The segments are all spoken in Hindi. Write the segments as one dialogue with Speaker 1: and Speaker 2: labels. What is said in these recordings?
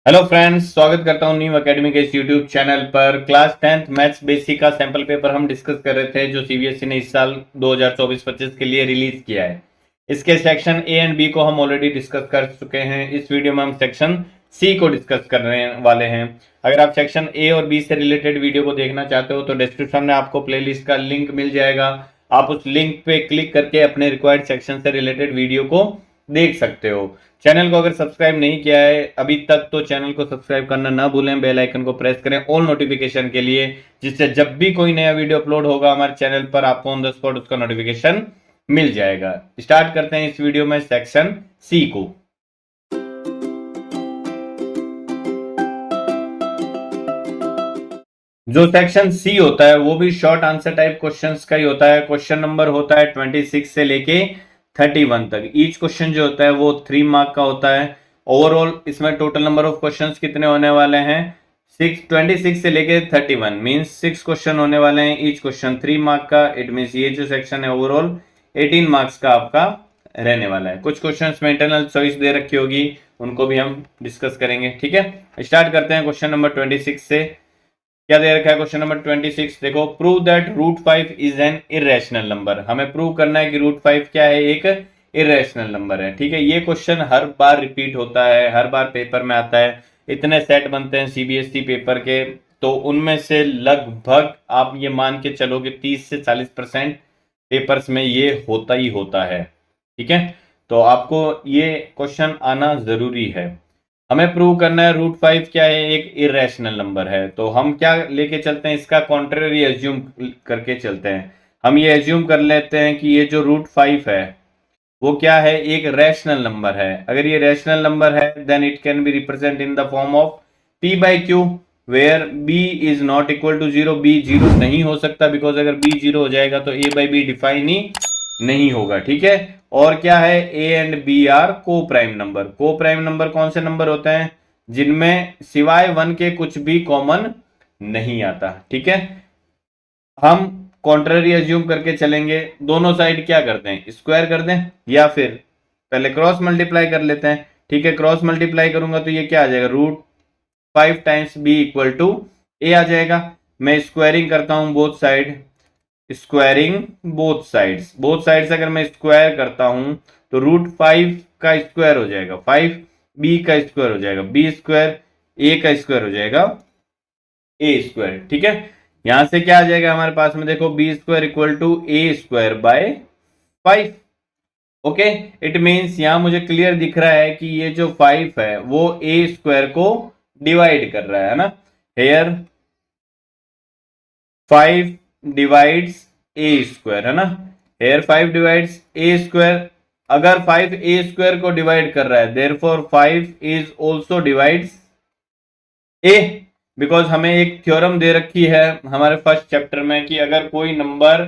Speaker 1: हेलो फ्रेंड्स, स्वागत करता हूं न्यू एकेडमी के इस यूट्यूब चैनल पर। क्लास 10th मैथ्स बेसिक का सैंपल पेपर हम डिस्कस कर रहे थे जो सीबीएसई ने इस साल 2024-25 के लिए रिलीज किया है। इसके सेक्शन ए एंड बी को हम ऑलरेडी डिस्कस कर चुके हैं। इस वीडियो में हम सेक्शन सी को डिस्कस करने वाले हैं। अगर आप सेक्शन ए और बी से रिलेटेड वीडियो को देखना चाहते हो तो डिस्क्रिप्शन में आपको प्लेलिस्ट का लिंक मिल जाएगा। आप उस लिंक पे क्लिक करके अपने रिक्वायर्ड सेक्शन से रिलेटेड वीडियो को देख सकते हो। चैनल को अगर सब्सक्राइब नहीं किया है अभी तक तो चैनल को सब्सक्राइब करना ना भूलें, बेल आइकन को प्रेस करें ऑल नोटिफिकेशन के लिए, जिससे जब भी कोई नया वीडियो अपलोड होगा हमारे चैनल पर आपको ऑन द स्पॉट उसका नोटिफिकेशन मिल जाएगा। स्टार्ट करते हैं इस वीडियो में सेक्शन सी को। जो सेक्शन सी होता है वो भी शॉर्ट आंसर टाइप क्वेश्चंस का ही होता है। क्वेश्चन नंबर होता है 26 से लेके 31 तक। ईच क्वेश्चन जो होता है वो 3 मार्क का होता है। ओवरऑल इसमें टोटल नंबर ऑफ क्वेश्चंस कितने होने वाले हैं? 26 से लेके 31 मींस 6 क्वेश्चन होने वाले हैं। ईच क्वेश्चन 3 मार्क का। इट मींस ये जो सेक्शन है ओवरऑल 18 मार्क्स का आपका रहने वाला है। कुछ क्वेश्चंस में इंटरनल चॉइस दे रखी होगी, उनको भी हम डिस्कस करेंगे। ठीक है, स्टार्ट करते हैं क्वेश्चन नंबर 26 से। क्या दे रखा है क्वेश्चन नंबर 26? देखो, prove that root 5 is an irrational number. हमें प्रूव करना है कि रूट 5 क्या है, एक इरेशनल नंबर है। ठीक है, ये क्वेश्चन हर बार रिपीट होता है, हर बार पेपर में आता है। इतने सेट बनते हैं सीबीएसई पेपर के, तो उनमें से लगभग आप ये मान के चलो कि 30 से 40% पेपर्स में ये होता ही होता है। ठीक है, तो आपको ये क्वेश्चन आना जरूरी है। हमें प्रूव करना है रूट 5 क्या है, एक इरेशनल नंबर है। तो हम क्या लेके चलते हैं, इसका कॉन्ट्रेरी एज्यूम करके चलते हैं। हम ये एज्यूम कर लेते हैं कि ये जो रूट 5 है वो क्या है, एक रैशनल नंबर है। अगर ये रैशनल नंबर है then it can be represent in the form of p by q where b is not equal to 0। b 0 नहीं हो सकता बिकॉज अगर b 0 हो जाएगा तो a बाई बी डिफाइन ही नहीं होगा। ठीक है, और क्या है, a एंड b आर को प्राइम नंबर। को प्राइम नंबर कौन से नंबर होते हैं? जिनमें सिवाय 1 के कुछ भी कॉमन नहीं आता। ठीक है, हम कॉन्ट्ररी एज्यूम करके चलेंगे। दोनों साइड क्या करते हैं, स्क्वायर कर दें या फिर पहले क्रॉस मल्टीप्लाई कर लेते हैं। ठीक है, क्रॉस मल्टीप्लाई करूंगा तो ये क्या आ जाएगा, root 5 times b equal to a आ जाएगा। मैं स्क्वायरिंग करता हूं both side, squaring both sides. Both sides अगर मैं स्क्वायर करता हूं तो रूट 5 का स्क्वायर हो जाएगा 5, b का स्क्वायर हो जाएगा b स्क्वायर, a का स्क्वायर हो जाएगा a स्क्वायर। ठीक है, यहां से क्या आ जाएगा हमारे पास में, देखो b square equal to a square by 5। Okay, it means यहां मुझे क्लियर दिख रहा है कि ये जो 5 है वो ए स्क्वायर को डिवाइड कर रहा है ना। हेयर 5 डिवाइड्स ए स्क्वायर है ना। हेयर 5 डिवाइड्स ए स्क्वायर। अगर 5 ए स्क्वायर को डिवाइड कर रहा है therefore 5 is also divides A. Because हमें एक थ्योरम दे रखी है हमारे फर्स्ट चैप्टर में कि अगर कोई नंबर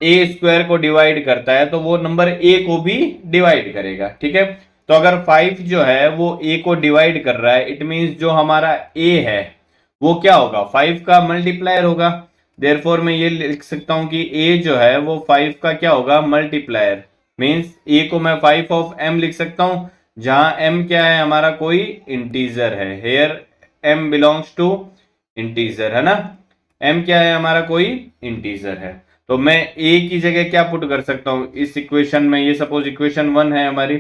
Speaker 1: ए स्क्वायर को डिवाइड करता है तो वो नंबर ए को भी डिवाइड करेगा। ठीक है, तो अगर 5 जो है वो ए को डिवाइड कर रहा है इट मींस जो हमारा ए है वो क्या होगा, 5 का मल्टीप्लायर होगा। देयरफॉर मैं ये लिख सकता हूं कि ए जो है वो 5 का क्या होगा, मल्टीप्लायर। मींस ए को मैं 5 ऑफ m लिख सकता हूं, जहां m क्या है, हमारा कोई इंटीजर है। Here m belongs to integer है ना। m क्या है, हमारा कोई इंटीजर है। तो मैं a की जगह क्या पुट कर सकता हूं इस इक्वेशन में, ये सपोज इक्वेशन 1 है हमारी,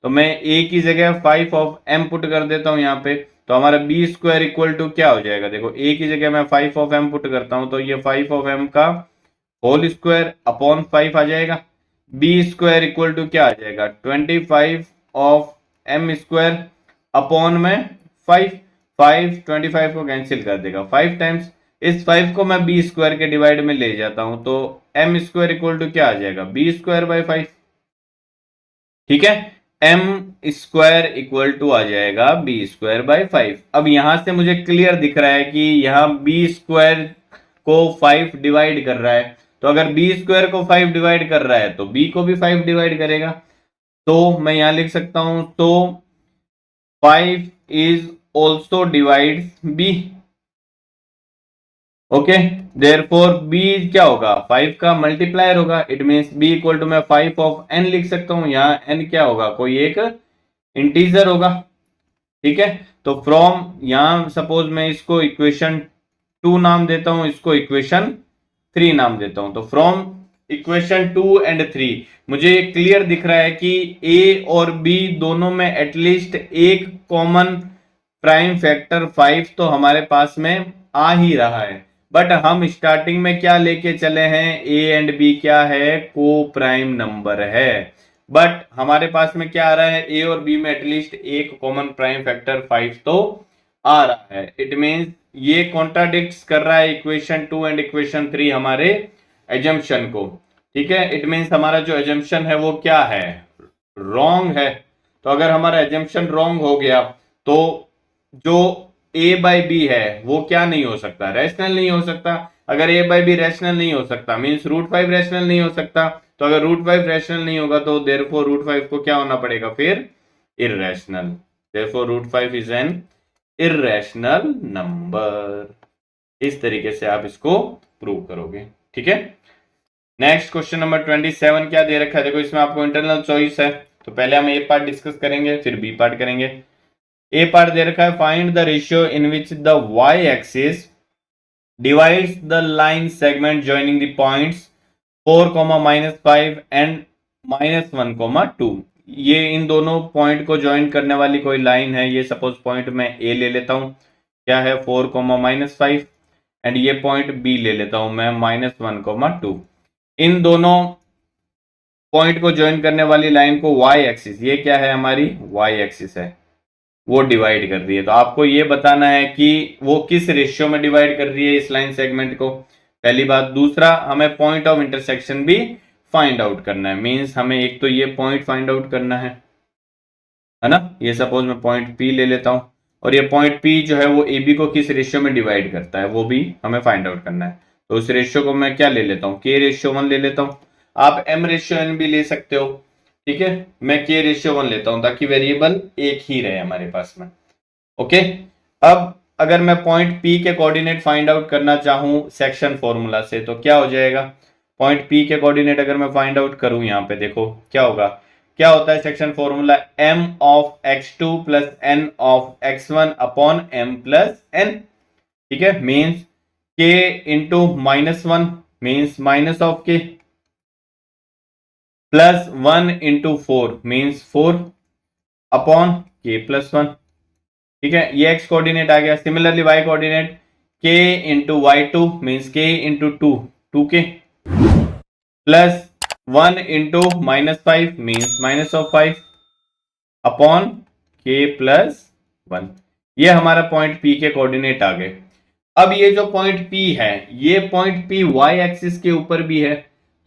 Speaker 1: तो मैं a की जगह 5 ऑफ m पुट कर देता हूं यहाँ पे। तो हमारा बी स्क्वायर इक्वल टू क्या हो जाएगा, देखो a की जगह मैं 5 ऑफ m पुट करता हूं तो ये 5 ऑफ m का होल स्क्वायर अपॉन 5 आ जाएगा। बी स्क्वायर इक्वल टू क्या आ जाएगा, 25 ऑफ m स्क्वायर अपॉन में 5। 5 25 को कैंसिल कर देगा 5 टाइम्स। इस 5 को मैं बी स्क्वायर के डिवाइड में ले जाता हूं तो m स्क्वायर इक्वल टू क्या आ जाएगा, बी स्क्वायर बाई 5। ठीक है, m स्क्वायर इक्वल टू आ जाएगा बी स्क्वायर बाई 5। अब यहां से मुझे क्लियर दिख रहा है कि यहां बी स्क्वायर को 5 डिवाइड कर रहा है, तो अगर बी स्क्वायर को 5 डिवाइड कर रहा है तो बी को भी 5 डिवाइड करेगा। तो मैं यहां लिख सकता हूं, तो 5 is also divides b। Okay, therefore b क्या होगा, 5 का मल्टीप्लायर होगा। It means b equal to मैं 5 ऑफ n लिख सकता हूं, यहाँ n क्या होगा, कोई एक इंटीजर होगा। ठीक है। तो फ्रॉम, यहां सपोज मैं इसको इक्वेशन 2 नाम देता हूं, इसको इक्वेशन 3 नाम देता हूं। तो फ्रॉम इक्वेशन 2 एंड 3 मुझे क्लियर दिख रहा है कि ए और बी दोनों में एटलीस्ट एक कॉमन प्राइम फैक्टर 5 तो हमारे पास में आ ही रहा है। बट हम स्टार्टिंग में क्या लेके चले हैं, ए एंड बी क्या है, को प्राइम नंबर है। बट हमारे पास में क्या आ रहा है, ए और बी में एटलीस्ट एक कॉमन प्राइम फैक्टर 5 तो आ रहा है। इट मींस ये कॉन्ट्राडिक्ट कर रहा है इक्वेशन 2 एंड इक्वेशन 3 हमारे एजम्पशन को। ठीक है, इट मींस हमारा जो एजम्पशन है वो क्या है, रॉन्ग है। तो अगर हमारा एजम्पशन रॉन्ग हो गया तो जो ए बाई बी है वो क्या नहीं हो सकता, रैशनल नहीं हो सकता। अगर ए बाई बी रैशनल नहीं हो सकता मींस रूट 5 रैशनल नहीं हो सकता। तो अगर रूट 5 रैशनल नहीं होगा तो देयरफॉर रूट 5 को क्या होना पड़ेगा फिर, irrational. Therefore root 5 is an irrational number. इस तरीके से आप इसको प्रूव करोगे। ठीक है, नेक्स्ट क्वेश्चन नंबर 27 क्या दे रखा है, देखो इसमें आपको इंटरनल चॉइस है। तो पहले हम ए पार्ट डिस्कस करेंगे फिर बी पार्ट करेंगे। ए पार्ट दे रखा है, find the ratio in which the y axis divides the line segment joining the points 4, -5 and -1, 2। ये इन दोनों पॉइंट को ज्वाइन करने वाली कोई लाइन है। ये सपोज पॉइंट मैं ए ले लेता हूं, क्या है 4, -5 एंड ये पॉइंट बी ले लेता हूं मैं -1, 2। इन दोनों पॉइंट को ज्वाइन करने वाली लाइन को वाई एक्सिस, ये क्या है हमारी वाई एक्सिस है, वो डिवाइड कर रही है। तो आपको ये बताना है कि वो किस रेशियो में डिवाइड कर रही है इस लाइन सेगमेंट को, पहली बात। दूसरा, हमें पॉइंट ऑफ इंटरसेक्शन भी फाइंड आउट करना है। मींस हमें एक तो ये पॉइंट फाइंड आउट करना है ना। ये सपोज मैं पॉइंट पी ले लेता हूं और ये पॉइंट पी जो है वो ए बी को किस रेशियो में डिवाइड करता है वो भी हमें फाइंड आउट करना है। तो उस रेशियो को मैं क्या ले लेता हूँ, K/1 ले लेता हूँ। आप M/N भी ले सकते हो। ठीक है, मैं K/1 लेता हूं ताकि वेरिएबल एक ही रहे हमारे पास में। ओके, अब अगर मैं पॉइंट P के कोऑर्डिनेट फाइंड आउट करना चाहूं सेक्शन फॉर्मूला से तो क्या हो जाएगा, पॉइंट P के कोऑर्डिनेट अगर मैं फाइंड आउट करूं, यहां पे देखो क्या होगा, क्या होता है section formula, m of x2 plus n of x1 upon m plus n। ठीक है, means k into -1 means minus of k plus 1 into 4 means 4 upon k plus 1। ठीक है, ये x कोऑर्डिनेट आ गया। Similarly y coordinate k into y2 means k into 2k plus 1 into -5 means minus of 5 upon k plus 1। ये हमारा पॉइंट P के कोऑर्डिनेट आ गए। अब ये जो पॉइंट P है, ये पॉइंट P y एक्सिस के ऊपर भी है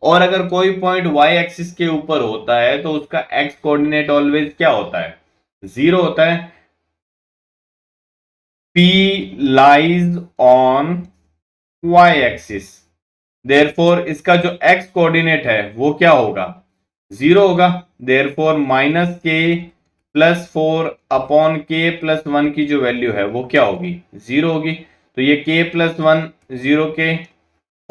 Speaker 1: और अगर कोई पॉइंट y एक्सिस के ऊपर होता है तो उसका x कोऑर्डिनेट ऑलवेज क्या होता है, 0 होता है। P lies on y axis, therefore इसका जो x कोऑर्डिनेट है वो क्या होगा, 0 होगा। Therefore -k plus 4 upon k plus 1 की जो वैल्यू है वो क्या होगी, 0 होगी। तो ये k प्लस 1 0 के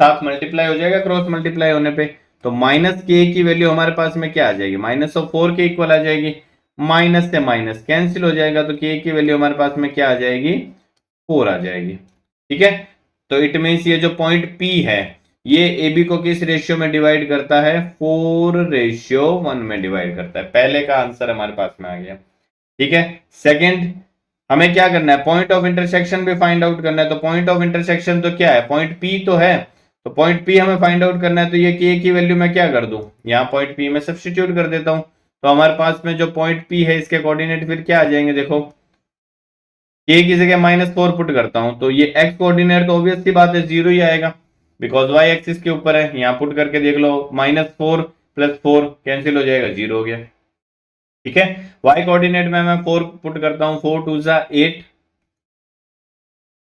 Speaker 1: साथ मल्टीप्लाई हो जाएगा, क्रॉस मल्टीप्लाई होने पे। तो -k की वैल्यू हमारे पास में क्या आ जाएगी, -4 के इक्वल आ जाएगी। माइनस से माइनस कैंसिल हो जाएगा तो k की वैल्यू हमारे पास में क्या आ जाएगी, 4 आ जाएगी। ठीक है, तो इट मीन्स ये जो पॉइंट P है ये ए बी को किस रेशियो में डिवाइड करता है, 4/1 में डिवाइड करता है। पहले का आंसर हमारे पास में आ गया। ठीक है, सेकंड हमें क्या करना है, पॉइंट ऑफ इंटरसेक्शन भी फाइंड आउट करना है। तो पॉइंट ऑफ इंटरसेक्शन तो क्या है, पॉइंट P तो है। तो पॉइंट P हमें फाइंड आउट करना है। तो ये K की वैल्यू मैं क्या कर दूं, यहाँ पॉइंट P में सब्स्टिट्यूट कर देता हूं। तो हमारे पास में जो पॉइंट P है इसके कोऑर्डिनेट फिर क्या आ जाएंगे, देखो K की जगह -4 पुट करता हूं तो ये x कोऑर्डिनेट तो ऑब्वियस सी बात है 0 ही आएगा बिकॉज y एक्सिस के ऊपर है। यहां पुट करके देख लो, -4 प्लस 4 कैंसिल हो जाएगा, 0 हो गया। ठीक है, y कोऑर्डिनेट में मैं 4 पुट करता हूं, 4 2 जा 8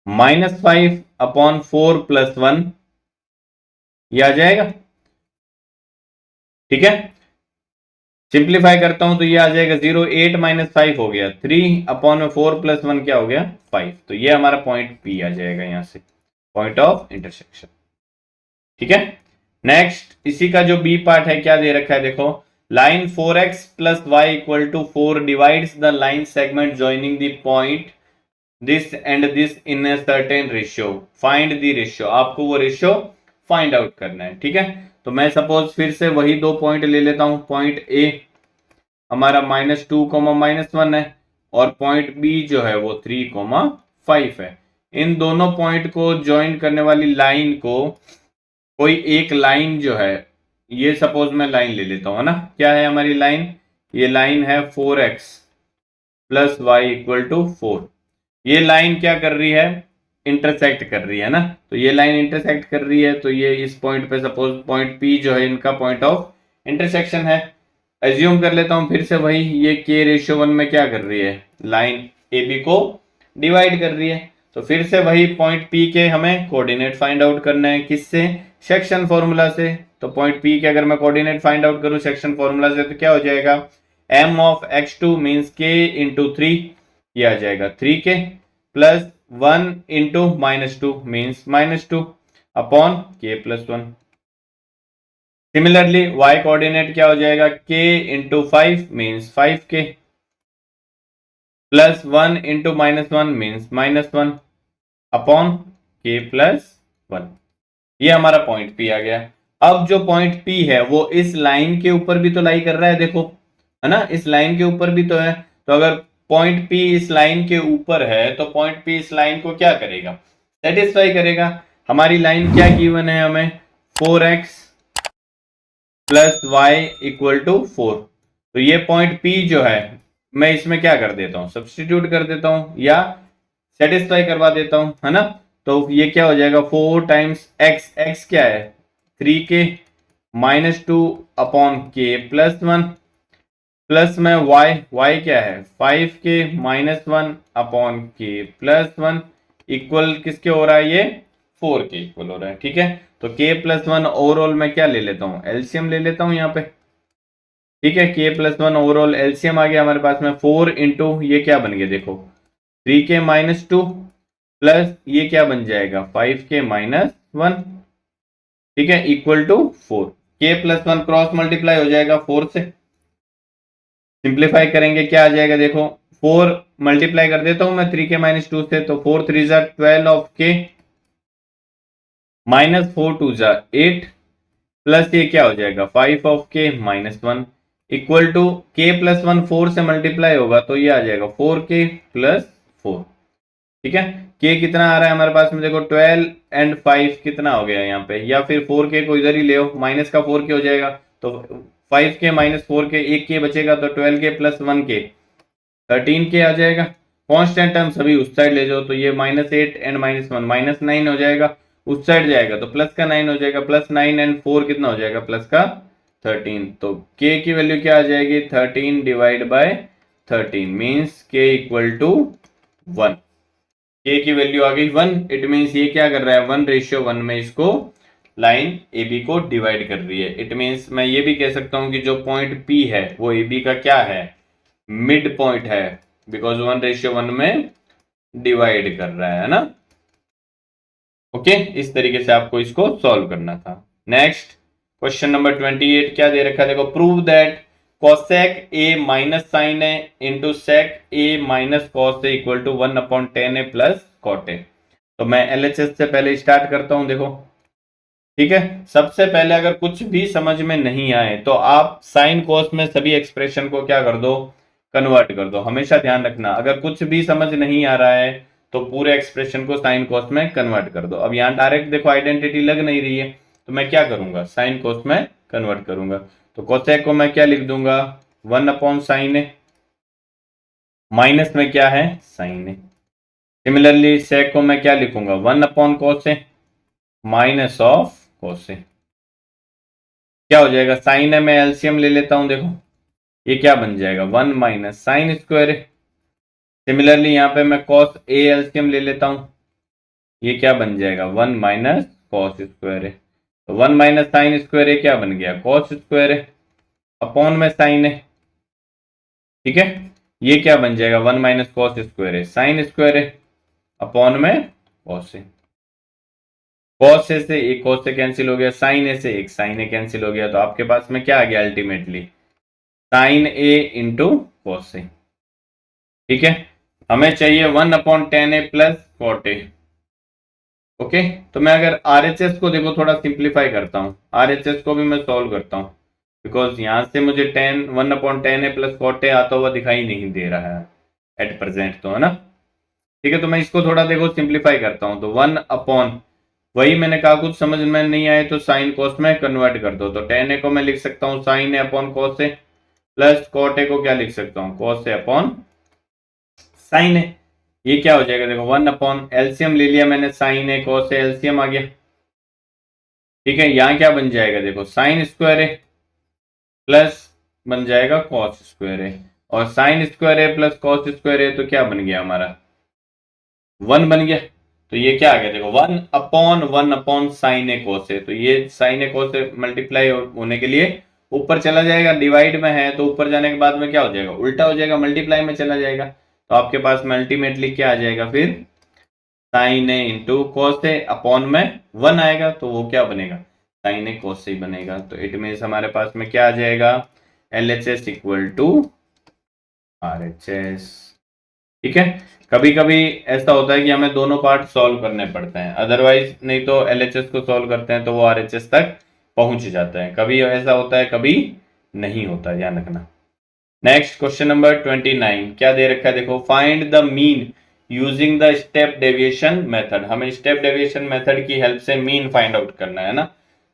Speaker 1: -5 अपॉन 4 प्लस 1 ये आ जाएगा। ठीक है, सिंप्लीफाई करता हूं तो ये आ जाएगा 0, 8 -5 हो गया 3 अपॉन में 4 प्लस 1 क्या हो गया 5। तो ये हमारा पॉइंट P आ जाएगा यहां से, पॉइंट ऑफ इंटरसेक्शन। ठीक है, नेक्स्ट इसी का जो बी पार्ट है क्या दे रखा है, देखो line 4x plus y equal to 4 divides the line segment joining the point this and this in a certain ratio. Find the ratio. आपको वो रेशियो फाइंड आउट करना है, ठीक है। तो मैं सपोज फिर से वही दो पॉइंट ले लेता हूं। पॉइंट ए हमारा -2, -1 है और पॉइंट बी जो है वो 3, 5 है। इन दोनों पॉइंट को ज्वाइन करने वाली लाइन को कोई एक लाइन जो है, ये सपोज मैं लाइन ले लेता हूं, है ना। क्या है हमारी लाइन? ये लाइन है 4x plus Y equal to 4। ये लाइन क्या कर रही है? इंटरसेक्ट कर रही है ना। तो ये लाइन इंटरसेक्ट कर रही है, तो ये इस पॉइंट पे सपोज पॉइंट P जो है इनका पॉइंट ऑफ इंटरसेक्शन है। एज्यूम कर लेता हूं फिर से वही, ये K/1 में क्या कर रही है? लाइन AB को डिवाइड कर रही है। तो फिर से वही पॉइंट P के हमें कोऑर्डिनेट फाइंड आउट करना है। किससे? सेक्शन फॉर्मूला से। तो पॉइंट P के अगर मैं कोऑर्डिनेट फाइंड आउट करूं सेक्शन फॉर्मूला से तो क्या हो जाएगा? m of x2 means k into 3, ये आ जाएगा 3k plus 1 into -2 means -2 upon k plus 1। Similarly y coordinate क्या हो जाएगा? k into 5 means 5k plus 1 into -1 means -1 upon k plus 1। ये हमारा पॉइंट P आ गया। अब जो पॉइंट P है वो इस लाइन के ऊपर भी तो लाई कर रहा है, देखो, है ना। इस लाइन के ऊपर भी तो है। तो अगर पॉइंट P इस लाइन के ऊपर है तो पॉइंट P इस लाइन को क्या करेगा? सेटिस्फाई करेगा। हमारी लाइन क्या गिवन है हमें? 4x plus Y equal to 4। तो ये पॉइंट P जो है मैं इसमें क्या कर देता हूं? सब्सटीट्यूट कर देता हूं या सेटिस्फाई करवा देता हूं, है ना। तो ये क्या हो जाएगा? 4 टाइम्स x क्या है? 3k -2 upon k plus 1 plus में y क्या है? 5k -1 upon k plus 1 equal किसके हो रहा है? ये 4k इक्वल हो रहा है, ठीक है। तो k प्लस 1 ओवरऑल मैं क्या ले लेता हूं? एलसीएम ले लेता हूं यहाँ पे, ठीक है। k प्लस 1 ओवरऑल एलसीएम आ गया हमारे पास में 4 इंटू ये क्या बन गया देखो 3k -2 प्लस ये क्या बन जाएगा 5k -1, ठीक है, equal to 4। k plus 1 cross multiply हो जाएगा 4 से। सिंप्लीफाई करेंगे क्या आ जाएगा देखो, 4 मल्टीप्लाई कर देता हूं मैं 3k -2 से। तो 4 3 12 ऑफ k -4 2 8 प्लस ये क्या हो जाएगा 5 of k -1 equal to k plus 1 4 से मल्टीप्लाई होगा तो ये आ जाएगा 4k प्लस 4, ठीक है। k कितना आ रहा है हमारे पास में देखो 12 एंड 5 कितना हो गया यहाँ पे, या फिर 4k को इधर ही ले माइनस का 4k हो जाएगा। तो 5k - 4k, एक k बचेगा तो 12k प्लस 1k 13k आ जाएगा। कांस्टेंट टर्म सभी उस साइड ले जाओ तो ये -8 एंड -1 -9 हो जाएगा। उस साइड जाएगा तो प्लस का 9 हो जाएगा। प्लस 9 एंड 4 कितना हो जाएगा? प्लस का 13। तो k की वैल्यू क्या आ जाएगी? 13 divide by 13 means k equal to 1। k की वैल्यू आ गई 1। इट मीन्स ये क्या कर रहा है? 1:1 में इसको लाइन AB को डिवाइड कर रही है। इट मीन्स मैं ये भी कह सकता हूं कि जो पॉइंट P है वो AB का क्या है? मिड पॉइंट है, बिकॉज 1:1 में डिवाइड कर रहा है ना। ओके, इस तरीके से आपको इसको सॉल्व करना था। नेक्स्ट क्वेश्चन नंबर 28 क्या दे रखा है देखो, prove that cosec a minus sine a into sec a minus cos a equal to 1/10 a plus cot a। तो मैं LHS से पहले स्टार्ट करता हूं देखो, ठीक है। सबसे पहले अगर कुछ भी समझ में नहीं आए तो आप साइन कॉस में सभी एक्सप्रेशन को क्या कर दो? कन्वर्ट कर दो। हमेशा ध्यान रखना, अगर कुछ भी समझ नहीं आ रहा है तो पूरे एक्सप्रेशन को साइन कॉस में कन्वर्ट कर दो। अब यहाँ डायरेक्ट देखो आइडेंटिटी लग नहीं रही है तो मैं क्या करूंगा? साइन कॉस में कन्वर्ट करूंगा। तो कोसेक को मैं क्या लिख दूंगा? 1/sin ए, माइनस में क्या है? साइन ए। सिमिलरली सेक को मैं क्या लिखूंगा? 1/cos A minus of cos ए। क्या हो जाएगा? साइन ए में एलसीएम ले लेता हूं देखो, ये क्या बन जाएगा? 1 माइनस साइन स्क्वायर है। सिमिलरली यहाँ पे मैं cos ए एलसीएम ले लेता हूं, ये क्या बन जाएगा? 1 माइनस cos स्क्वायर है। तो 1 माइनस साइन स्क्वायर है क्या बन गया? cos स्क्वायर है अपॉन में साइन है, ठीक है। ये क्या बन जाएगा? 1 माइनस cos स्क्वायर है साइन स्क्वायर है अपॉन में cos है। cos से एक cos से कैंसिल हो गया, साइन ए से एक साइन ए कैंसिल हो गया। तो आपके पास में क्या आ गया ultimately? Sign a into cos A. ठीक है, हमें चाहिए 1/10 ए प्लस कॉट ए। ओके, तो मैं अगर आरएचएस को देखो थोड़ा सिंप्लीफाई करता हूँ, आरएचएस को भी मैं सॉल्व करता हूँ, बिकॉज यहां से मुझे 1/10 ए प्लस कॉट ए आता हुआ दिखाई नहीं दे रहा है एट प्रेजेंट, तो है ना। ठीक है, तो मैं इसको थोड़ा देखो सिंप्लीफाई करता हूँ, तो 1/, वही मैंने कहा कुछ समझ में नहीं आए तो साइन कॉस में कन्वर्ट कर दो, तो 10 ए को मैं लिख सकता हूँ sine a upon cos a, plus cot a को क्या लिख सकता हूँ cos a upon sine a. ये क्या हो जाएगा देखो 1/, एलसीएम ले लिया मैंने, sine A cos A LCM आ गया। ठीक है, यहां क्या बन जाएगा देखो साइन स्क्वायर ए प्लस बन जाएगा कॉस स्क्वायर ए, और साइन स्क्वायर ए प्लस कॉस स्क्वायर ए तो क्या बन गया हमारा 1 बन गया। तो ये क्या आ गया देखो 1/1/, साइन ए कॉस ए, तो ये sign A cos A multiply होने के लिए ऊपर चला जाएगा, डिवाइड में है तो ऊपर जाने के बाद में क्या हो जाएगा उल्टा हो जाएगा, मल्टीप्लाई में चला जाएगा, तो आपके पास में अल्टीमेटली क्या आ जाएगा फिर sign a into cos a upon में 1 आएगा, तो वो क्या बनेगा साइन ए कॉस ए बनेगा। तो इट मीन्स हमारे पास में क्या आ जाएगा LHS इक्वल टू RHS। ठीक है, कभी कभी ऐसा होता है कि हमें दोनों पार्ट सॉल्व करने पड़ते हैं, अदरवाइज नहीं तो LHS को सॉल्व करते हैं तो वो RHS तक पहुंच जाता है, कभी ऐसा होता है कभी नहीं होता, ध्यान रखना। नेक्स्ट क्वेश्चन नंबर 29 क्या दे रखा है देखो, find the mean using the step deviation method. हमें स्टेप डेविएशन मेथड की हेल्प से मीन फाइंड आउट करना है ना,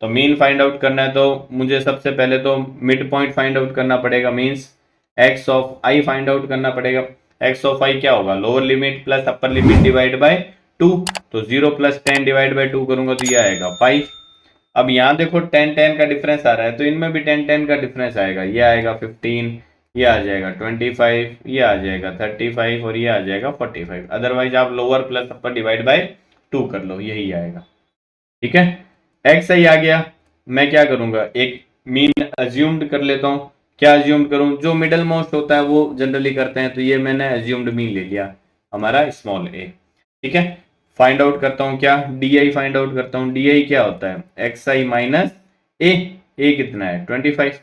Speaker 1: तो मीन फाइंड आउट करना है तो मुझे सबसे पहले तो मिड पॉइंट फाइंड आउट करना पड़ेगा, means x of I find out करना पड़ेगा। एक्स ऑफ आई क्या होगा lower limit plus upper limit divide by 2, तो 0 + 10 डिवाइड बाय 2 करूंगा तो ये आएगा 5। अब यहाँ देखो 10 का डिफरेंस आ रहा है तो इनमें भी 10 का डिफरेंस आएगा, ये आएगा 15, ये आ जाएगा 25, ये आ जाएगा 35 और ये आ जाएगा 45। अदरवाइज आप lower plus upper divide by 2 कर लो, यही आएगा। ठीक है, एक्स सही आ गया, मैं क्या करूंगा एक मीन अज्यूम्ड कर लेता हूं। क्या अज्यूम्ड करूं, जो मिडल मोस्ट होता है वो जनरली करते हैं, तो ये मैंने अज्यूम्ड मीन ले लिया हमारा स्मॉल ए। ठीक है, फाइंड आउट करता हूं क्या डी आई फाइंड आउट करता हूं, डी आई क्या होता है एक्स आई माइनस ए, ए कितना है 25,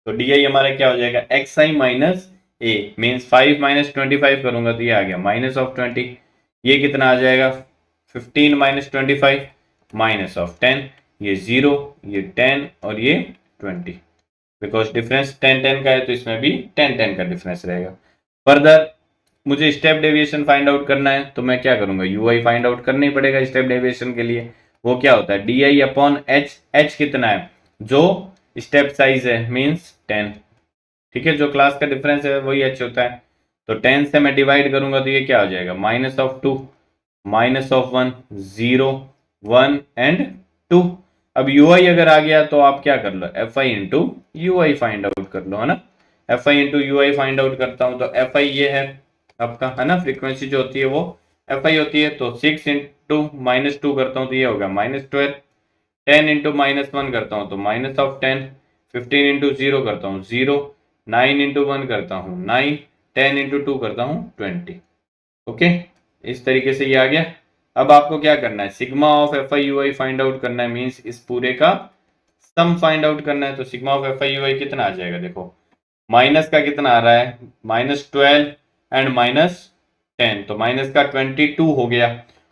Speaker 1: तो डी आई हमारा क्या हो जाएगा एक्स आई माइनस ए, मीन्स 5 - 25 करूंगा तो ये आ गया -20, ये कितना आ जाएगा 15 - 25 -10, ये 0, ये 10 और ये 20, बिकॉज डिफरेंस 10 का है तो इसमें भी 10 का डिफरेंस रहेगा। फर्दर मुझे स्टेप डेविएशन फाइंड आउट करना है तो मैं क्या करूंगा यू आई फाइंड आउट करना ही पड़ेगा स्टेप डेविएशन के लिए, वो क्या होता है D I upon H, H कितना है जो स्टेप साइज है मीन्स 10। ठीक है, जो क्लास का डिफरेंस है वही एच होता है, तो 10 से मैं डिवाइड करूंगा तो ये क्या हो जाएगा -2 -1 0 1 एंड 2। अब यू आई अगर आ गया तो आप क्या कर लो F I into U I find out कर लो, है ना। F I into U I find out करता हूं तो एफ आई ये है आपका, है ना, फ्रीक्वेंसी जो होती है वो एफ आई होती है, तो 6 इंटू -2 करता हूँ तो ये होगा -12, 10 इंटू -1 करता हूँ तो -10, 15 इंटू 0 करता हूँ 0, 9 इंटू 1 करता हूँ 9, 10 इंटू 2 करता हूँ 20। ओके, इस तरीके से ये आ गया। अब आपको क्या करना है sigma of F I U I find out करना है, मीन्स इस पूरे का सम फाइंड आउट करना है, तो sigma of F I U I कितना आ जाएगा देखो, माइनस का कितना आ रहा है -12 एंड -10, तो माइनस का 22 हो गया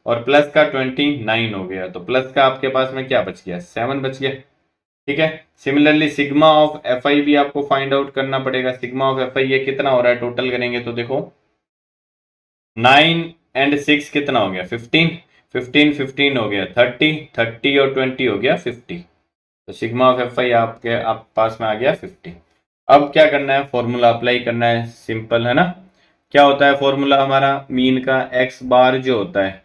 Speaker 1: और प्लस का 29 हो गया, तो प्लस का आपके पास में क्या बच गया 7 बच गया। ठीक है, सिमिलरली सिग्मा ऑफ एफ आई भी आपको फाइंड आउट करना पड़ेगा, सिग्मा ऑफ एफ आई ये कितना हो रहा है टोटल करेंगे तो देखो 9 एंड 6 कितना हो गया 15, 15 15 हो गया 30, 30 और 20 हो गया 50, तो सिग्मा ऑफ एफ आई आपके आप पास में आ गया 50। अब क्या करना है फॉर्मूला अप्लाई करना है, सिंपल है ना। क्या होता है फॉर्मूला हमारा मीन का एक्स बार जो होता है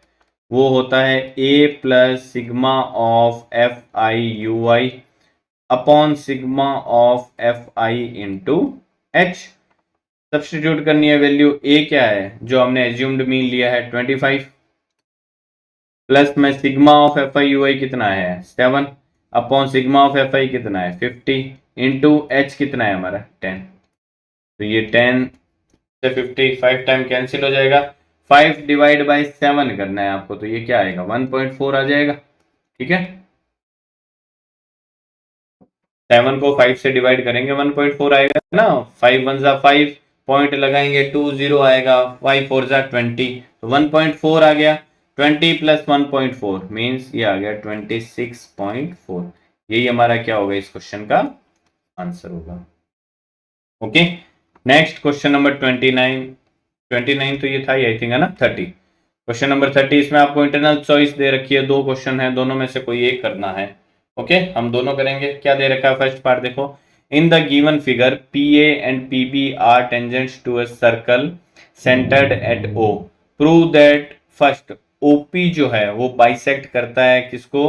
Speaker 1: वो होता है A plus sigma of F I U I upon sigma of F I into H. Substitute करनी है वैल्यू, ए क्या है जो हमने एज्यूम्ड मीन लिया है 25, प्लस में sigma of F I U I कितना है 7 upon sigma of F I कितना है 50 इंटू एच कितना है हमारा 10, तो ये 10 से 50 5 टाइम कैंसिल हो जाएगा, 5 डिवाइड बाई 7 करना है आपको, तो ये क्या आएगा 1.4 आ जाएगा। ठीक है, 7 को 5 से डिवाइड करेंगे 1.4 आएगा ना, 5 1 जा 5, पॉइंट लगाएंगे 2 0 आएगा, 5 4 जा 20, तो 1.4 आ गया। 20 प्लस 1.4 मीन्स ये आ गया 26.4। यही हमारा क्या होगा, इस क्वेश्चन का आंसर होगा। Okay, next question number 29। 29 तो ये था आई थिंक, है ना। 30, क्वेश्चन नंबर 30, इसमें आपको इंटरनल चॉइस दे रखी है, दो क्वेश्चन है, दोनों में से कोई एक करना है। ओके, हम दोनों करेंगे। क्या दे रखा है, फर्स्ट पार्ट देखो, in the given figure P A and P B are tangents to a circle centred at O, prove that first OP जो है वो बाइसेक्ट करता है किसको,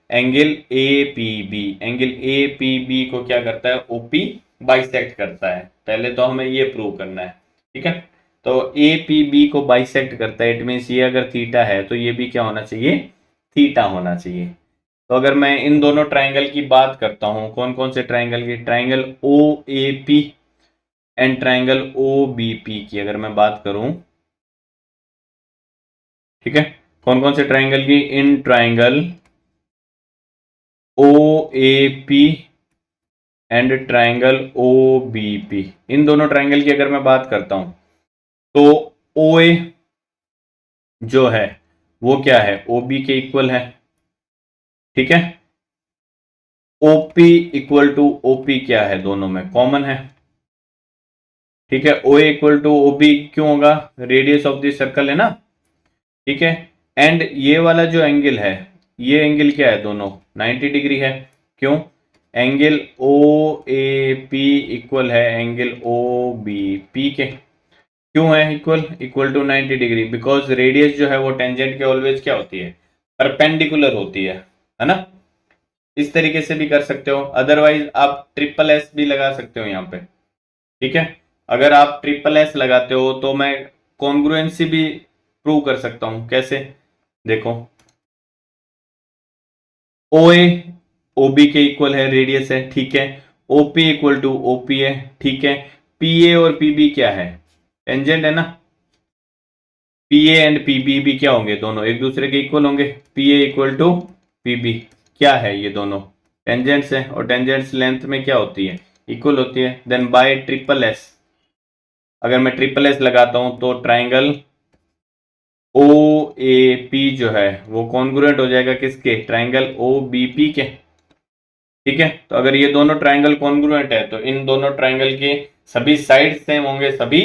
Speaker 1: angle A P B. Angle A P B को क्या करता है, ओपी बाइसेक्ट करता है। पहले तो हमें ये प्रूव करना है, ठीक है। तो ए पी बी को बाइसेक्ट करता है, इट मीन्स ये अगर थीटा है तो ये भी क्या होना चाहिए, थीटा होना चाहिए। तो अगर मैं इन दोनों ट्राइंगल की बात करता हूं, कौन कौन से ट्राइंगल की, triangle O A P and triangle O B P की अगर मैं बात करूं, ठीक है। कौन कौन से ट्राइंगल की, in triangle O A P and triangle O B P, इन दोनों ट्राइंगल की अगर मैं बात करता हूं तो ओ ए जो है वो क्या है, ओ बी के इक्वल है, ठीक है। OP इक्वल टू OP क्या है, दोनों में कॉमन है, ठीक है। OA इक्वल टू OB क्यों होगा, रेडियस ऑफ द सर्कल है ना, ठीक है। एंड ये वाला जो एंगल है, ये एंगल क्या है, दोनों 90 डिग्री है। क्यों, एंगल OAP इक्वल है एंगल OBP के। क्यों है equal, equal to 90 degree, because radius जो है वो टेंजेंट के ऑलवेज क्या होती है, परपेंडिकुलर होती है ना। इस तरीके से भी कर सकते हो, अदरवाइज आप ट्रिपल एस भी लगा सकते हो यहाँ पे, ठीक है। अगर आप ट्रिपल एस लगाते हो तो मैं कॉन्ग्रुएंसी भी प्रूव कर सकता हूं, कैसे, देखो ओ ए ओ बी के इक्वल है, रेडियस है, ठीक है। ओपी इक्वल टू ओपी है, ठीक है। पी ए और पी बी क्या है, टेंजेंट है ना। P A and P B भी क्या होंगे, दोनों एक दूसरे के इक्वल होंगे। P A equal to P B क्या है, ये दोनों टेंजेंट्स है, और टेंजेंट्स लेंथ में क्या होती है, इक्वल होती है। देन बाय ट्रिपल एस, अगर मैं ट्रिपल एस लगाता हूं तो ट्राइंगल ओ ए पी जो है वो कॉन्ग्रुएंट हो जाएगा किसके, ट्राइंगल ओ बी पी के, ठीक है। तो अगर ये दोनों ट्राइंगल कॉन्ग्रुएंट है तो इन दोनों ट्राइंगल के सभी साइड सेम होंगे, सभी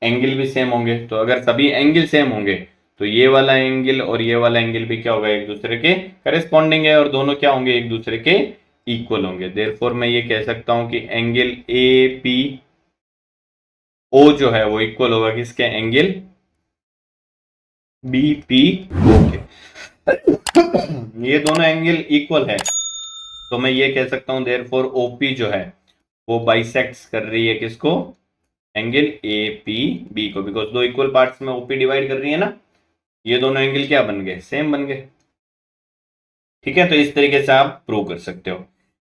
Speaker 1: एंगल भी सेम होंगे। तो अगर सभी एंगल सेम होंगे तो ये वाला एंगल और ये वाला एंगल भी क्या होगा, एक दूसरे के करेस्पॉन्डिंग है, और दोनों क्या होंगे, एक दूसरे के इक्वल होंगे। देयरफॉर मैं ये कह सकता हूं कि एंगल ए पी ओ जो है वो इक्वल होगा किसके, एंगल बी पी ओ के। ये दोनों एंगल इक्वल है, तो मैं ये कह सकता हूं देयरफॉर ओपी जो है वो बाइसेक्ट्स कर रही है किसको, एंगल ए पी बी को, बिकॉज दो इक्वल पार्ट्स में ओपी डिवाइड कर रही है ना। ये दोनों एंगल क्या बन गए, सेम बन गए, ठीक है। तो इस तरीके से आप प्रूव कर सकते हो।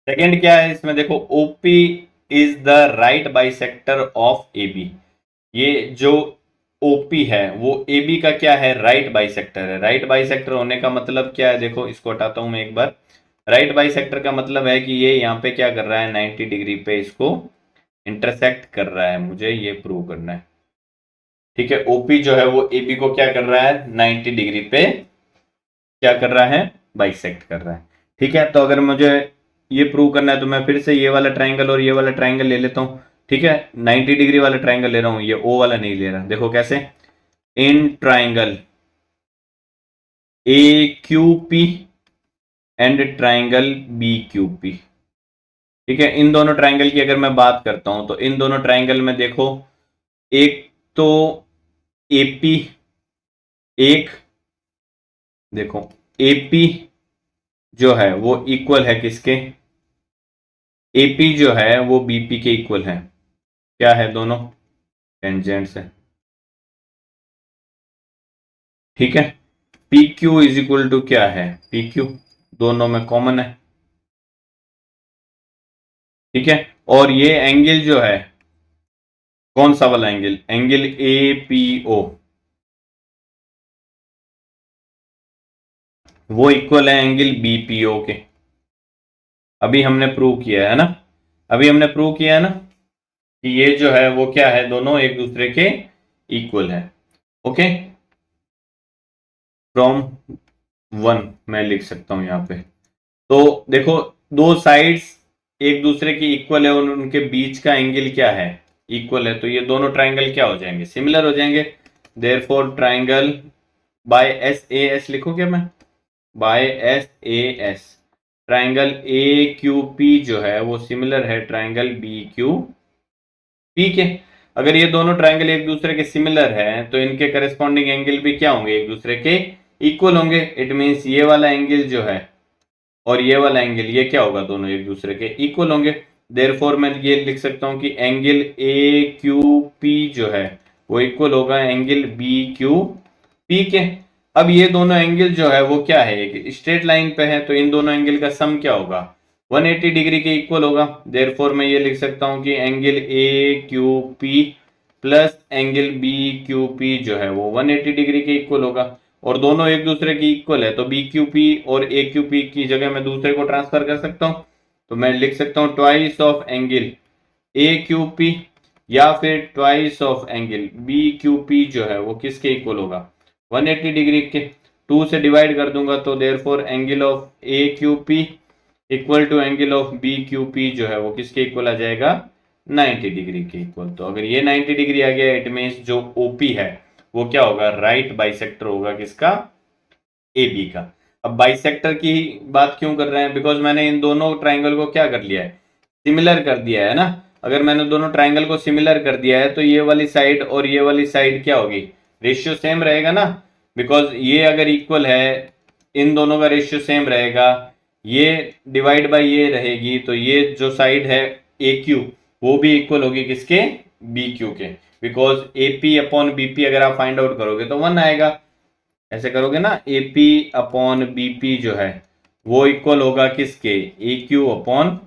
Speaker 1: सेकंड क्या है इसमें, देखो OP is the right bisector of A B. ये जो ओपी है वो ए बी का क्या है, राइट बाइसेक्टर है। राइट बाइसेक्टर होने का मतलब क्या है, देखो इसको हटाता हूं मैं एक बार। राइट बाइसेक्टर का मतलब है कि ये यहाँ पे क्या कर रहा है, 90 डिग्री पे इसको इंटरसेक्ट कर रहा है, मुझे ये प्रूव करना है, ठीक है। ओपी जो है वो ए बी को क्या कर रहा है, 90 डिग्री पे क्या कर रहा है, बाइसेक्ट कर रहा है, ठीक है। तो अगर मुझे ये प्रूव करना है तो मैं फिर से ये वाला ट्राइंगल और ये वाला ट्राइंगल ले लेता हूं, ठीक है। 90 डिग्री वाला ट्राइंगल ले रहा हूं, ये ओ वाला नहीं ले रहा। देखो कैसे, in triangle A Q P and triangle B Q P, ठीक है। इन दोनों ट्राइंगल की अगर मैं बात करता हूं तो इन दोनों ट्राइंगल में देखो, एक तो एपी, एक देखो एपी जो है वो इक्वल है किसके, एपी जो है वो बीपी के इक्वल है, क्या है, दोनों टेंजेंट्स है, ठीक है। P Q is equal to क्या है, पी क्यू दोनों में कॉमन है, ठीक है। और ये एंगल जो है कौन सा वाला angle, angle A P O, वो इक्वल है एंगल बीपीओ के। अभी हमने प्रूव किया है ना, अभी हमने प्रूव किया ना कि ये जो है वो क्या है, दोनों एक दूसरे के इक्वल है। ओके, फ्रॉम 1 मैं लिख सकता हूं यहाँ पे। तो देखो दो साइड्स एक दूसरे की इक्वल है और उनके बीच का एंगल क्या है, इक्वल है, तो ये दोनों ट्राइंगल क्या हो जाएंगे, सिमिलर हो जाएंगे। Therefore triangle by S A S लिखूं क्या मैं, by S A S, triangle A Q P जो है वो सिमिलर है ट्राइंगल बी क्यू पी के। अगर ये दोनों ट्राइंगल एक दूसरे के सिमिलर है तो इनके करस्पॉन्डिंग एंगल भी क्या होंगे, एक दूसरे के इक्वल होंगे। इट मीन्स ये वाला एंगल जो है और ये वाला एंगल ये क्या होगा, दोनों एक दूसरे के इक्वल होंगे। देयरफॉर मैं ये लिख सकता हूं कि एंगल ए क्यू पी जो है वो इक्वल होगा एंगल बी क्यू पी के। अब ये दोनों एंगल जो है वो क्या है, एक स्ट्रेट लाइन पे है, तो इन दोनों एंगल का सम क्या होगा, 180 डिग्री के इक्वल होगा। देयरफॉर मैं ये लिख सकता हूं कि angle A Q P plus angle B Q P जो है वो 180 डिग्री के इक्वल होगा, और दोनों एक दूसरे की इक्वल है, तो बी क्यू पी और ए क्यू पी की जगह मैं दूसरे को ट्रांसफर कर सकता हूं। तो मैं लिख सकता हूं twice of angle A Q P या फिर twice of angle B Q P जो है वो किसके इक्वल होगा, 180 डिग्री के। 2 से डिवाइड कर दूंगा तो therefore angle of A Q P equal to angle of B Q P जो है वो किसके इक्वल आ जाएगा, 90 डिग्री के इक्वल। तो अगर ये 90 डिग्री आ गया इट मीन्स जो ओपी है वो क्या होगा, राइट बाइसेक्टर होगा किसका, ए बी का। अब बाइसेक्टर की बात क्यों कर रहे हैं, बिकॉज मैंने इन दोनों ट्राइंगल को क्या कर लिया है, सिमिलर कर दिया है ना। अगर मैंने दोनों ट्राइंगल को सिमिलर कर दिया है तो ये वाली साइड और ये वाली साइड क्या होगी, रेशियो सेम रहेगा ना, बिकॉज ये अगर इक्वल है इन दोनों का रेशियो सेम रहेगा, ये डिवाइड बाय ये रहेगी, तो ये जो साइड है ए क्यू वो भी इक्वल होगी किसके, बी क्यू के, because A P upon B P अगर आप फाइंड आउट करोगे तो 1 आएगा। ऐसे करोगे ना, A P upon B P जो है वो इक्वल होगा किसके, A Q upon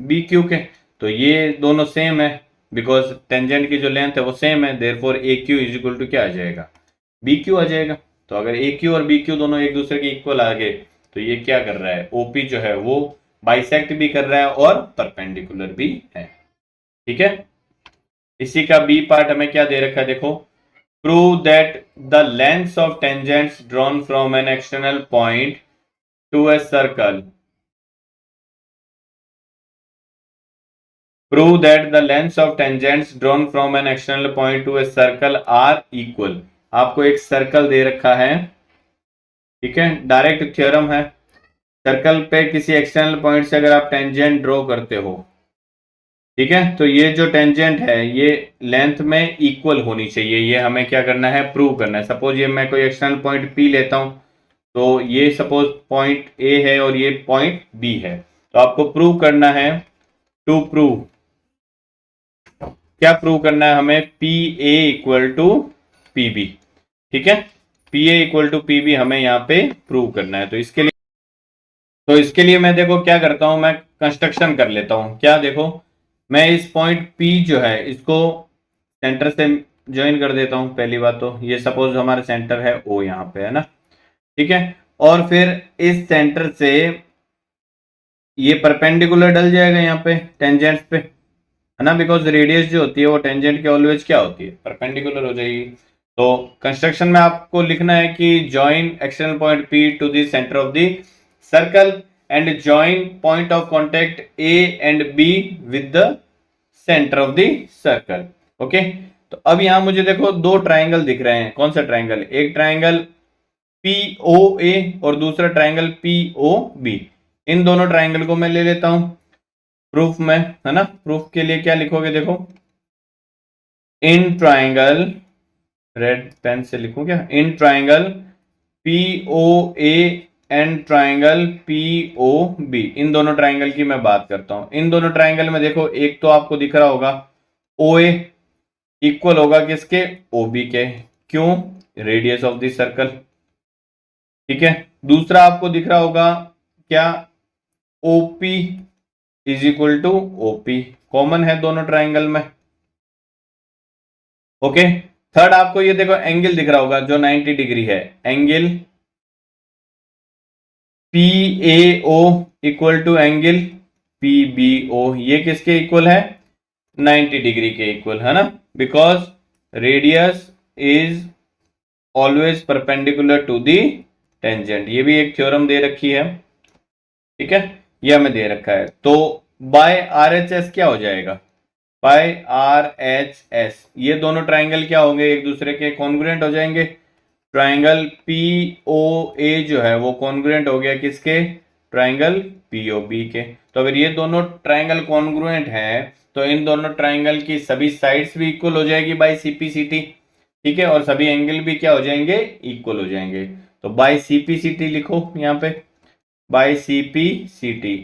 Speaker 1: B Q के। तो ये दोनों सेम है बिकॉज टेंजेंट की जो लेंथ है वो सेम है, therefore A Q is equal to क्या आ जाएगा, बी क्यू आ जाएगा। तो अगर ए क्यू और बी क्यू दोनों एक दूसरे के इक्वल आ गए तो ये क्या कर रहा है, ओपी जो है वो बाइसेक्ट भी कर रहा है और परपेंडिकुलर भी है। ठीक है, इसी का बी पार्ट हमें क्या दे रखा है, देखो prove that the lengths of tangents drawn from an external point to a circle, prove that the lengths of tangents drawn from an external point to a circle are equal। आपको एक सर्कल दे रखा है, ठीक है, डायरेक्ट थ्योरम है। सर्कल पे किसी एक्सटर्नल पॉइंट से अगर आप टेंजेंट ड्रॉ करते हो, ठीक है, तो ये जो टेंजेंट है ये लेंथ में इक्वल होनी चाहिए, ये हमें क्या करना है, प्रूव करना है। सपोज ये मैं कोई एक्सटर्नल पॉइंट पी लेता हूं, तो ये सपोज पॉइंट ए है और ये पॉइंट बी है, तो आपको प्रूव करना है, टू प्रूव, क्या प्रूव करना है हमें, P A equal to P B. ठीक है, P A equal to P B हमें यहाँ पे प्रूव करना है। तो इसके लिए मैं देखो क्या करता हूं, मैं कंस्ट्रक्शन कर लेता हूं। क्या देखो, मैं इस पॉइंट P जो है इसको सेंटर से ज्वाइन कर देता हूं। पहली बात तो ये सपोज हमारा सेंटर है O यहाँ पे, है ना, ठीक है, और फिर इस सेंटर से ये परपेंडिकुलर डल जाएगा यहाँ पे टेंजेंट पे, है ना, बिकॉज रेडियस जो होती है वो टेंजेंट के ऑलवेज क्या होती है, परपेंडिकुलर हो जाएगी। तो कंस्ट्रक्शन में आपको लिखना है कि join external point P to the centre of the circle and join point of contact A and B with the center of the circle। Okay, तो अब यहां मुझे देखो दो ट्राइंगल दिख रहे हैं। कौन सा ट्राइंगल, एक ट्राइंगल POA और दूसरा ट्राइंगल POB। इन दोनों ट्राइंगल को मैं ले लेता हूं प्रूफ में, है ना। प्रूफ के लिए क्या लिखोगे, देखो इन ट्राइंगल, रेड पेन से लिखूं क्या, in triangle POA and triangle POB, इन दोनों ट्राइंगल की मैं बात करता हूं। इन दोनों ट्राइंगल में देखो एक तो आपको दिख रहा होगा OA इक्वल होगा किसके, OB के, क्यों, रेडियस ऑफ द सर्कल। ठीक है, दूसरा आपको दिख रहा होगा क्या, OP is equal to OP, common है दोनों ट्राइंगल में। ओके, थर्ड आपको ये देखो एंगल दिख रहा होगा जो 90 डिग्री है, angle PAO equal to angle PBO ये किसके इक्वल है? 90 डिग्री के इक्वल है ना, because radius is always perpendicular to the tangent. ये भी एक थ्योरम दे रखी है, ठीक है, ये हमें दे रखा है। तो बाय RHS क्या हो जाएगा? बाय RHS ये दोनों ट्राइंगल क्या होंगे? एक दूसरे के कॉन्ग्रुएंट हो जाएंगे। ट्राइंगल POA जो है वो कॉन्ग्रुएंट हो गया किसके? ट्राइंगल POB के। तो अगर ये दोनों ट्राइंगल कॉन्ग्रुएंट है तो इन दोनों ट्राइंगल की सभी साइड्स भी इक्वल हो जाएगी बाय CPCT, ठीक है, और सभी एंगल भी क्या हो जाएंगे? इक्वल हो जाएंगे। तो बाय CPCT लिखो यहाँ पे, बाय CPCT।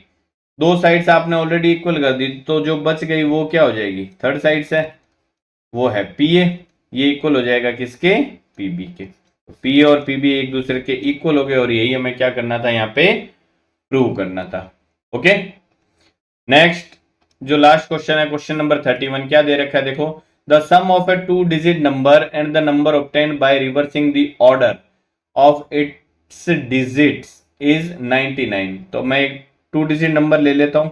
Speaker 1: दो साइड्स आपने ऑलरेडी इक्वल कर दी, तो जो बच गई वो क्या हो जाएगी? थर्ड साइड से वो है PA, ये इक्वल हो जाएगा किसके? PB के। तो PA और PB एक दूसरे के इक्वल हो गए और यही हमें क्या करना था? यहाँ पे प्रूव करना था। ओके, नेक्स्ट जो लास्ट क्वेश्चन है, क्वेश्चन नंबर 31, क्या दे रखा है? देखो, the sum of a 2 digit number and the number obtained by reversing the order of its digits is 99। तो मैं एक 2 डिजिट नंबर ले लेता हूं।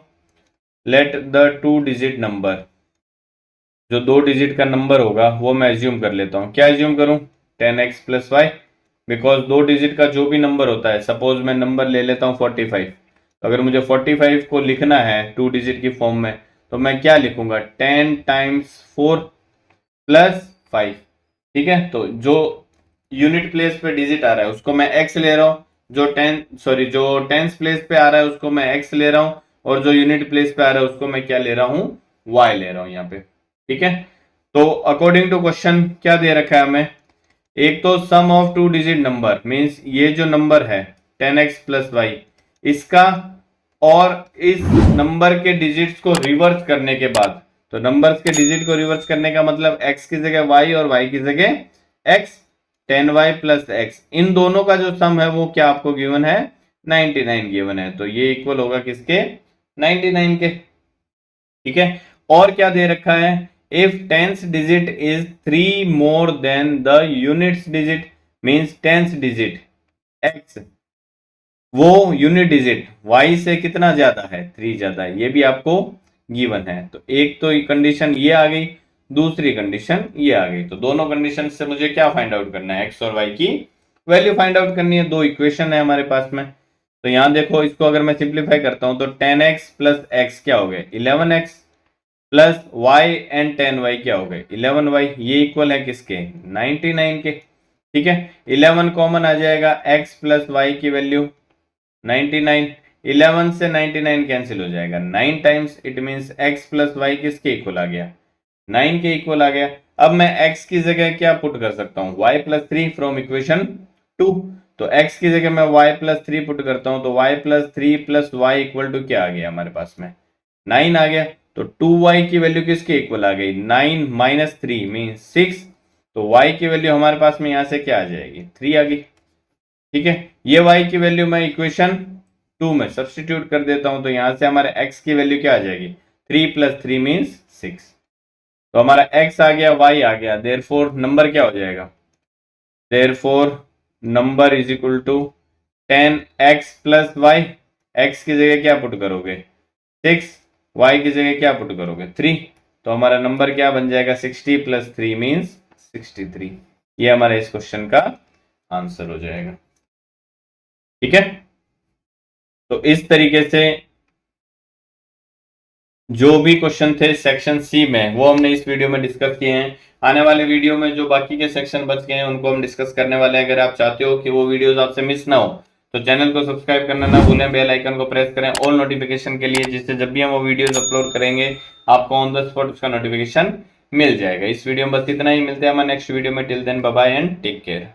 Speaker 1: लेट द 2 डिजिट नंबर, जो 2 डिजिट का नंबर होगा वो मैं एज्यूम कर लेता हूं। क्या एज्यूम करूं? 10x plus Y, because 2 digit का जो भी नंबर होता है, सपोज मैं नंबर ले लेता हूं 45, तो अगर मुझे 45 को लिखना है 2 डिजिट की फॉर्म में तो मैं क्या लिखूंगा? 10 टाइम्स 4 प्लस 5, ठीक है। तो जो यूनिट प्लेस पे डिजिट आ रहा है उसको मैं x ले रहा हूं, जो टेंस प्लेस पे आ रहा है उसको मैं x ले रहा हूं, और जो यूनिट प्लेस पे आ रहा है उसको मैं क्या ले रहा हूं? y ले रहा हूं यहाँ पे, ठीक है। तो अकॉर्डिंग टू क्वेश्चन क्या दे रखा है हमें? एक तो सम ऑफ 2 डिजिट नंबर मींस ये जो नंबर है 10x प्लस वाई, इसका और इस नंबर के डिजिट्स को रिवर्स करने के बाद, तो नंबर्स के डिजिट को रिवर्स करने का मतलब x की जगह y और y की जगह x, 10y प्लस x, इन दोनों का जो सम है वो क्या आपको गिवन है? 99 गिवन है। तो ये इक्वल होगा किसके? 99 के, ठीक है। और क्या दे रखा है? If tens digit is 3 more than the units digit means tens digit x वो यूनिट डिजिट y से कितना ज्यादा है? 3 ज्यादा है, ये भी आपको गिवन है। तो एक तो कंडीशन ये आ गई, दूसरी कंडीशन ये आ गई। तो दोनों कंडीशन से मुझे क्या फाइंड आउट करना है? x और y की वैल्यू फाइंड आउट करनी है। दो इक्वेशन है हमारे पास में, तो यहां देखो, इसको अगर मैं सिंप्लीफाई करता हूं तो 10x प्लस x क्या हो गए? 11x plus y and 10y क्या हो गए? 11y। ये इक्वल है किसके? 99 के, ठीक है। 11 कॉमन आ जाएगा, x प्लस y की वैल्यू 99, 11 से 99 कैंसिल हो जाएगा, 9 times, it means x plus y किसके इक्वल आ गया? 9 के इक्वल आ गया। अब मैं x की जगह क्या पुट कर सकता हूं? y plus 3 from equation 2। तो x की जगह मैं y प्लस 3 पुट करता हूं, तो y plus 3 plus y equal to क्या आ गया हमारे पास में? 9 आ गया। तो 2y की वैल्यू किसके इक्वल आ गई? 9 माइनस 3 मीन्स 6। तो y की वैल्यू हमारे पास में यहां से क्या आ जाएगी? 3 आ गई, ठीक है। ये y की वैल्यू मैं इक्वेशन 2 में सब्सटीट्यूट कर देता हूं, तो यहां से हमारे x की वैल्यू क्या आ जाएगी? 3 प्लस 3 मीन्स 6। तो हमारा x आ गया, y आ गया, देयरफॉर नंबर क्या हो जाएगा? Therefore number is equal to 10x plus y। x की जगह क्या पुट करोगे? 6, y की जगह क्या पुट करोगे? 3। तो हमारा नंबर क्या बन जाएगा? 60 प्लस 3 मीन्स 63। ये हमारा इस क्वेश्चन का आंसर हो जाएगा, ठीक है। तो इस तरीके से जो भी क्वेश्चन थे सेक्शन सी में वो हमने इस वीडियो में डिस्कस किए हैं। आने वाले वीडियो में जो बाकी के सेक्शन बच गए हैं उनको हम डिस्कस करने वाले हैं। अगर आप चाहते हो कि वो वीडियोस आपसे मिस ना हो तो चैनल को सब्सक्राइब करना ना भूलें, बेल आइकन को प्रेस करें ऑल नोटिफिकेशन के लिए, जिससे जब भी हम वो वीडियोस अपलोड करेंगे आपको ऑन द स्पॉट उसका नोटिफिकेशन मिल जाएगा। इस वीडियो में बस इतना ही, मिलते हैं हमारे नेक्स्ट वीडियो में। Till then bye bye and take care.